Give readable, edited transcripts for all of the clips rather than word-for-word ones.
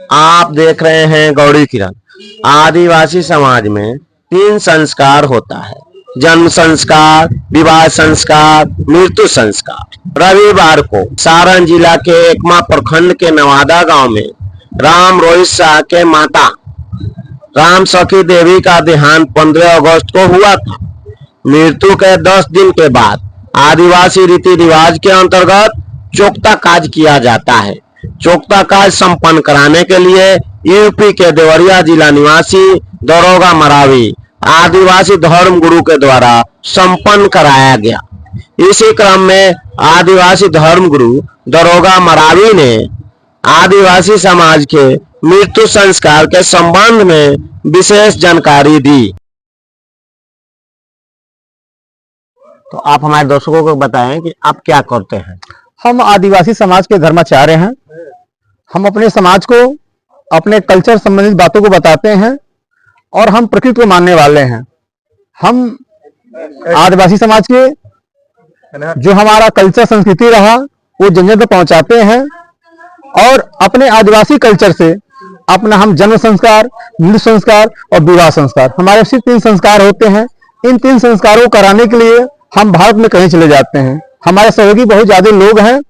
आप देख रहे हैं गौड़ी किरण। आदिवासी समाज में 3 संस्कार होता है: जन्म संस्कार, विवाह संस्कार, मृत्यु संस्कार। रविवार को सारण जिला के एकमा प्रखंड के नवादा गांव में राम रोहित शाह के माता राम सखी देवी का देहांत 15 अगस्त को हुआ था। मृत्यु के 10 दिन के बाद आदिवासी रीति रिवाज के अंतर्गत चोक्ता काज किया जाता है। चोक्ता काज संपन्न कराने के लिए यूपी के देवरिया जिला निवासी दरोगा मरावी आदिवासी धर्म गुरु के द्वारा संपन्न कराया गया। इसी क्रम में आदिवासी धर्म गुरु दरोगा मरावी ने आदिवासी समाज के मृत्यु संस्कार के संबंध में विशेष जानकारी दी। तो आप हमारे दर्शकों को बताएं कि आप क्या करते हैं। हम आदिवासी समाज के धर्माचार्य हैं। हम अपने समाज को अपने कल्चर संबंधित बातों को बताते हैं और हम प्रकृति को मानने वाले हैं। हम आदिवासी समाज के जो हमारा कल्चर संस्कृति रहा वो जन जन तक पहुंचाते हैं और अपने आदिवासी कल्चर से अपना हम जन्म संस्कार, मृत्यु संस्कार और विवाह संस्कार, हमारे सिर्फ 3 संस्कार होते हैं। इन 3 संस्कारों को कराने के लिए हम भारत में कहीं चले जाते हैं। हमारे सहयोगी बहुत ज्यादा लोग हैं,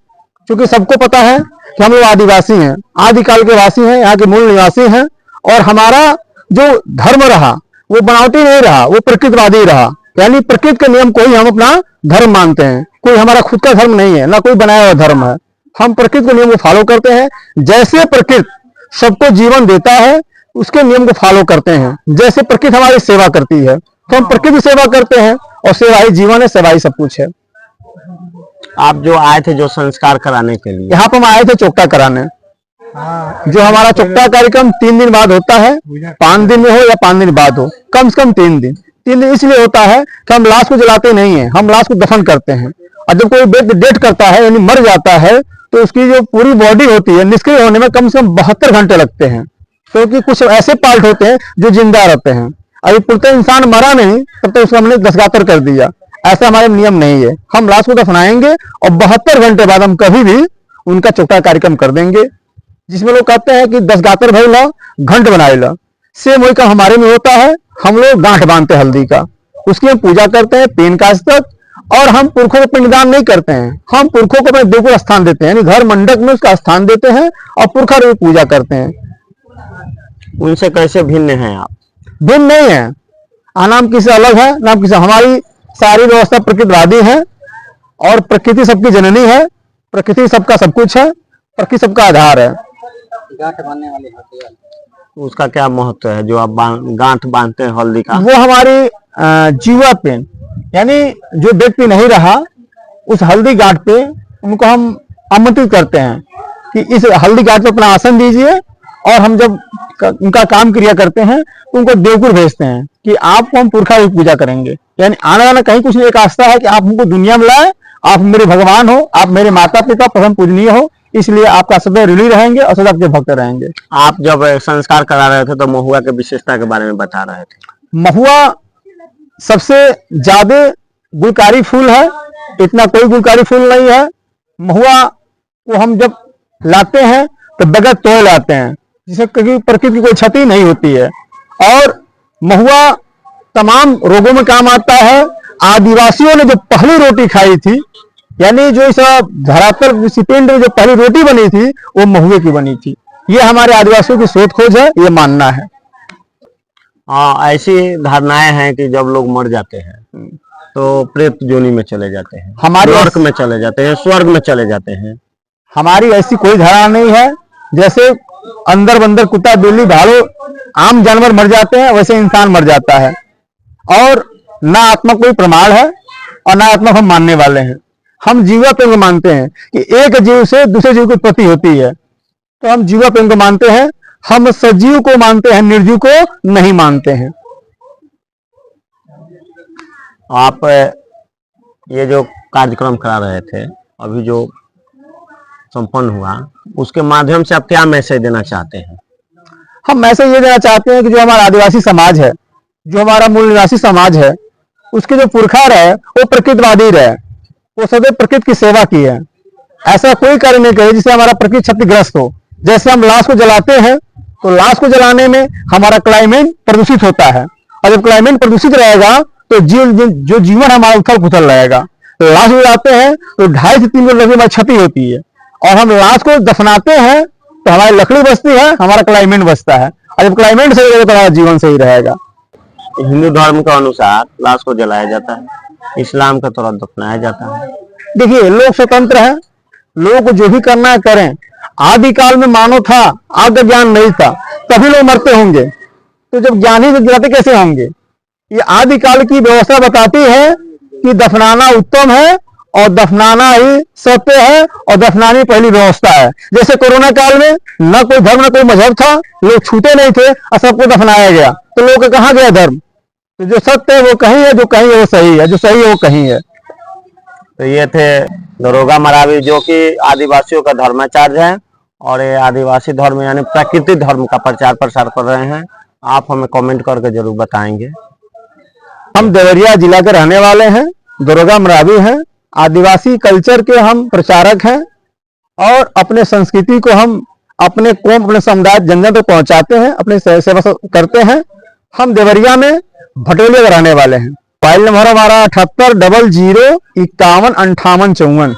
क्योंकि सबको पता है कि हम लोग आदिवासी हैं, आदिकाल के वासी हैं, यहाँ के मूल निवासी हैं। और हमारा जो धर्म रहा वो बनावटी नहीं रहा, वो प्रकृतिवादी रहा। यानी प्रकृति के नियम को ही हम अपना धर्म मानते हैं। कोई हमारा खुद का धर्म नहीं है, ना कोई बनाया हुआ धर्म है। हम प्रकृति के नियम को फॉलो करते हैं। जैसे प्रकृति सबको जीवन देता है उसके नियम को फॉलो करते हैं। जैसे प्रकृति हमारी सेवा करती है तो हम प्रकृति की सेवा करते हैं, और सेवा ही जीवन है, सेवा ही सब कुछ है। आप जो आए थे जो संस्कार कराने के लिए, यहाँ पर हम आए थे चोक्ता कराने। जो हमारा चोक्ता कार्यक्रम 3 दिन बाद होता है, 5 दिन में हो या 5 दिन बाद हो, कम से कम 3 दिन। 3 दिन इसलिए होता है कि हम लाश को जलाते नहीं है, हम लाश को दफन करते हैं। और जब कोई डेथ करता है यानी मर जाता है तो उसकी जो पूरी बॉडी होती है निष्क्रिय होने में कम से कम 72 घंटे लगते हैं, क्योंकि कुछ ऐसे पार्ट होते हैं जो जिंदा रहते हैं। अभी पूर्णतः इंसान मरा नहीं तब तो उसको हमने दफनातर कर दिया, ऐसा हमारे नियम नहीं है। हम लाश को दफनाएंगे और 72 घंटे बाद हम कभी भी उनका चोक्ता कार्यक्रम कर देंगे, जिसमें लोग कहते हैं कि 10 गातर भर ला घंट बनाए ला। सेम वही का हमारे में होता है। हम लोग गांठ बांधते हैं हल्दी का, उसकी हम पूजा करते हैं 3 काज तक। और हम पुरखों को पिंडदान नहीं करते हैं, हम पुरखों को अपने देवकुल स्थान देते हैं, यानी घर मंडप में उसका स्थान देते हैं और पुरखा की पूजा करते हैं। उनसे कैसे भिन्न हैं आप? भिन्न नहीं है, नाम किसी अलग है, नाम किसी। हमारी सारी व्यवस्था प्रकृतिवादी है और प्रकृति सबकी जननी है, प्रकृति सबका सब कुछ है, प्रकृति सबका आधार है। गांठ बांधने वाली होती है, उसका क्या महत्व है जो आप गांठ बांधते हैं हल्दी का? वो हमारी जीवा पेन, यानी जो व्यक्ति नहीं रहा उस हल्दी गांठ पे उनको हम आमंत्रित करते हैं कि इस हल्दी गांठ पे अपना आसन दीजिए। और हम जब उनका काम क्रिया करते हैं तो उनको देवकुल भेजते हैं कि आपको हम पुरखा की पूजा करेंगे। यानी आने वाला कहीं कुछ नहीं, एक आस्था है कि आप हमको दुनिया में लाए, आप मेरे भगवान हो, आप मेरे माता पिता परम पूजनीय हो, इसलिए आपका सदैव ऋणी रहेंगे और सदा आपके भक्त रहेंगे। आप जब संस्कार करा रहे थे तो महुआ के विशेषता के बारे में बता रहे थे। महुआ सबसे ज्यादा गुणकारी फूल है, इतना कोई गुणकारी फूल नहीं है। महुआ को हम जब लाते हैं तो बगैर तोड़ लाते हैं, जिससे कभी प्रकृति की कोई क्षति नहीं होती है। और महुआ तमाम रोगों में काम आता है। आदिवासियों ने जो पहली रोटी खाई थी, यानी जो इस धरातल पिंड में जो पहली रोटी बनी थी वो महुए की बनी थी। ये हमारे आदिवासियों की शोध खोज है, ये मानना है। ऐसी धारणाएं हैं कि जब लोग मर जाते हैं तो प्रेत जोनी में चले जाते हैं, हमारे नरक में चले जाते हैं, स्वर्ग में चले जाते हैं। हमारी ऐसी कोई धारणा नहीं है। जैसे अंदर बंदर, कुत्ता, बिल्ली, भालू, आम जानवर मर जाते हैं, वैसे इंसान मर जाता है। और ना आत्मा कोई प्रमाण है और ना आत्मा हम मानने वाले हैं। हम जीवा प्रेम को मानते हैं कि एक जीव से दूसरे जीव की उत्पत्ति होती है, तो हम जीवा प्रेम को मानते हैं। हम सजीव को मानते हैं, निर्जीव को नहीं मानते हैं। आप ये जो कार्यक्रम करा रहे थे अभी जो संपन्न हुआ, उसके माध्यम से आप क्या मैसेज देना चाहते हैं? हम मैसेज ये देना चाहते हैं कि जो हमारा आदिवासी समाज है, जो हमारा मूल निवासी समाज है, उसके जो पुरखा रहे वो प्रकृतिवादी रहे, वो सदैव प्रकृति की सेवा की है। ऐसा कोई कार्य नहीं करे जिससे हमारा प्रकृति क्षतिग्रस्त हो। जैसे हम लाश को जलाते हैं तो लाश को जलाने में हमारा क्लाइमेट प्रदूषित होता है, और जब क्लाइमेट प्रदूषित रहेगा तो जो जीवन हमारा उथल पुथल रहेगा। लाश जलाते हैं तो 2.5 से 3 मिनट हमारी क्षति होती है, और हम लाश को दफनाते हैं तो हमारी लकड़ी बचती है, हमारा क्लाइमेट बचता है, और जब क्लाइमेट सही रहेगा तो हमारा जीवन सही रहेगा। हिंदू धर्म के अनुसार लाश को जलाया जाता है, इस्लाम के तरफ दफनाया जाता है। देखिए, लोग स्वतंत्र हैं, लोगों को जो भी करना है करें। आदिकाल में मानव था, आग का ज्ञान नहीं था, तभी लोग मरते होंगे, तो जब ज्ञान ही जलाते कैसे होंगे? ये आदिकाल की व्यवस्था बताती है कि दफनाना उत्तम है, और दफनाना ही सत्य है, और दफनानी पहली व्यवस्था है। जैसे कोरोना काल में न कोई धर्म न कोई मजहब था, लोग छूते नहीं थे और सबको दफनाया गया, तो लोग का कहाँ गया धर्म? तो जो सत्य है वो कहीं है, जो कहीं है वो सही है, जो सही है वो कहीं है। तो ये थे दरोगा मरावी, जो कि आदिवासियों का धर्माचार्य है, और ये आदिवासी धर्म यानी प्राकृतिक धर्म का प्रचार प्रसार कर रहे हैं। आप हमें कमेंट करके जरूर बताएंगे। हम देवरिया जिला के रहने वाले हैं, दरोगा मरावी हैं, आदिवासी कल्चर के हम प्रचारक हैं, और अपने संस्कृति को हम अपने कौम, अपने समुदाय जन जन तक पहुंचाते हैं, अपनी सेवा करते हैं। हम देवरिया में भटोलिया के रहने वाले हैं। मोबाइल नंबर हमारा 7800515854।